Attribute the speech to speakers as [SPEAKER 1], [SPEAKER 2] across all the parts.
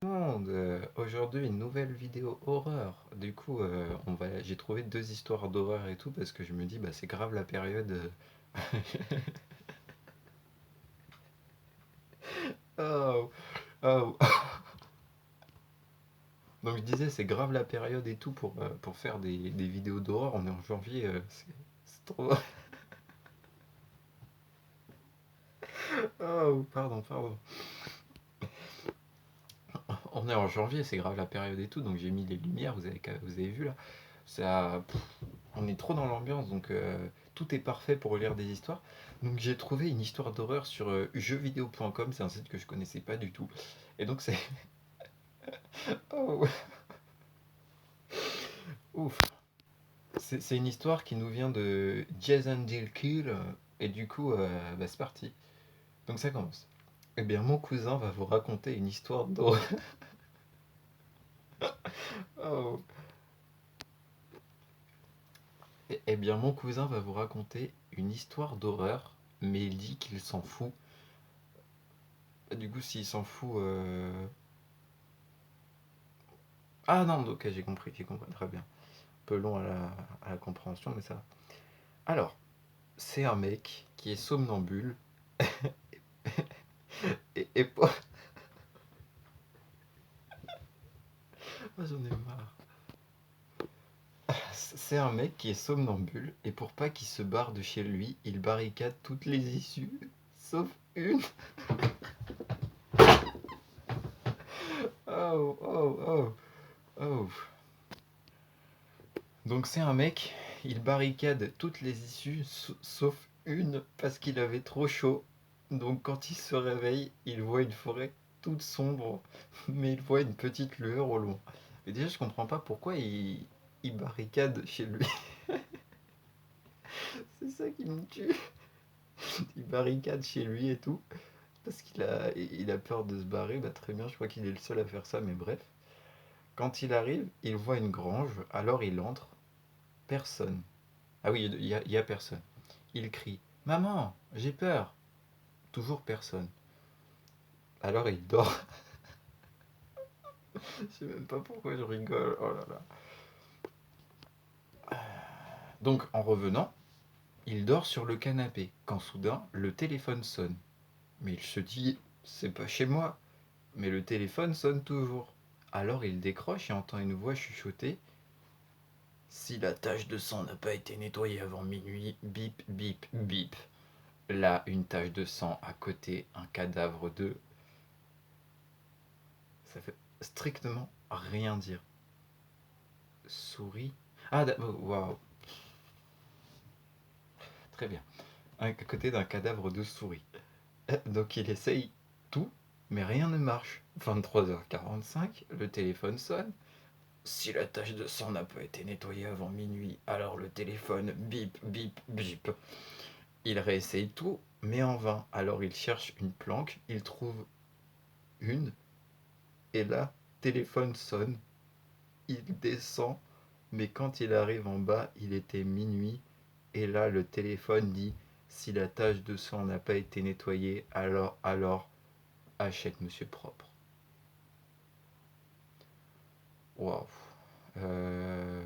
[SPEAKER 1] Monde, aujourd'hui une nouvelle vidéo horreur. Du coup, j'ai trouvé deux histoires d'horreur et tout parce que je me dis bah c'est grave la période. Oh, oh. Donc je disais c'est grave la période et tout pour faire des vidéos d'horreur. On est en janvier, c'est trop. Oh, pardon, pardon. On est en janvier, c'est grave la période et tout. Donc j'ai mis les lumières. Vous avez vu là. Ça, on est trop dans l'ambiance, donc tout est parfait pour lire des histoires. Donc j'ai trouvé une histoire d'horreur sur jeuxvideo.com, c'est un site que je connaissais pas du tout. Et donc c'est... Oh, ouf. C'est une histoire qui nous vient de Jason Dilkill, et du coup, bah, c'est parti. Donc ça commence. Eh bien, mon cousin va vous raconter une histoire d'horreur. Oh. Eh bien, mon cousin va vous raconter une histoire d'horreur, mais il dit qu'il s'en fout. Du coup, s'il s'en fout, ah non, ok, j'ai compris, très bien. Un peu long à la compréhension, mais ça va. Alors, c'est un mec qui est somnambule et pas... Ah, j'en ai marre. C'est un mec qui est somnambule et pour pas qu'il se barre de chez lui, il barricade toutes les issues, sauf une. Oh, oh, oh, oh. Donc c'est un mec, il barricade toutes les issues sauf une parce qu'il avait trop chaud. Donc quand il se réveille, il voit une forêt toute sombre, mais il voit une petite lueur au loin. Mais déjà je comprends pas pourquoi il barricade chez lui. C'est ça qui me tue. Il barricade chez lui et tout. Parce il a peur de se barrer, bah très bien, je crois qu'il est le seul à faire ça, mais bref. Quand il arrive, il voit une grange, alors il entre. Personne. Ah oui, il y a personne. Il crie «Maman, j'ai peur!» Toujours personne. Alors il dort. Je sais même pas pourquoi je rigole. Oh là là. Donc en revenant, il dort sur le canapé quand soudain le téléphone sonne. Mais il se dit «C'est pas chez moi!» Mais le téléphone sonne toujours. Alors il décroche et entend une voix chuchoter «Si la tache de sang n'a pas été nettoyée avant minuit, bip bip bip.» Là, une tache de sang à côté, un cadavre de... Ça fait strictement rien dire. Souris. Ah, waouh, très bien. À côté d'un cadavre de souris. Donc il essaye tout, mais rien ne marche. 23h45, le téléphone sonne. Si la tache de sang n'a pas été nettoyée avant minuit, alors le téléphone bip bip bip. Il réessaye tout, mais en vain. Alors il cherche une planque, il trouve une, et là, téléphone sonne. Il descend, mais quand il arrive en bas, il était minuit. Et là, le téléphone dit si la tache de sang n'a pas été nettoyée, alors, achète Monsieur Propre. Waouh. Euh,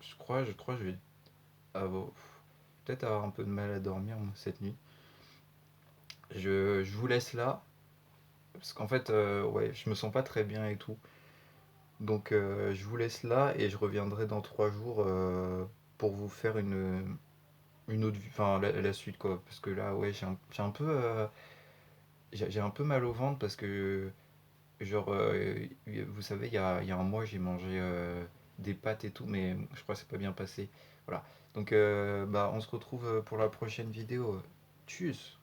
[SPEAKER 1] je crois que je vais peut-être avoir un peu de mal à dormir moi, cette nuit. Je vous laisse là, parce qu'en fait, ouais, je me sens pas très bien et tout. Donc, je vous laisse là et je reviendrai dans 3 jours pour vous faire une autre, enfin la suite quoi. Parce que là, ouais, j'ai un peu, j'ai un peu mal au ventre parce que genre, vous savez, il y a un mois, j'ai mangé des pâtes et tout, mais je crois que c'est pas bien passé. Voilà. Donc, bah, on se retrouve pour la prochaine vidéo. Tchuss!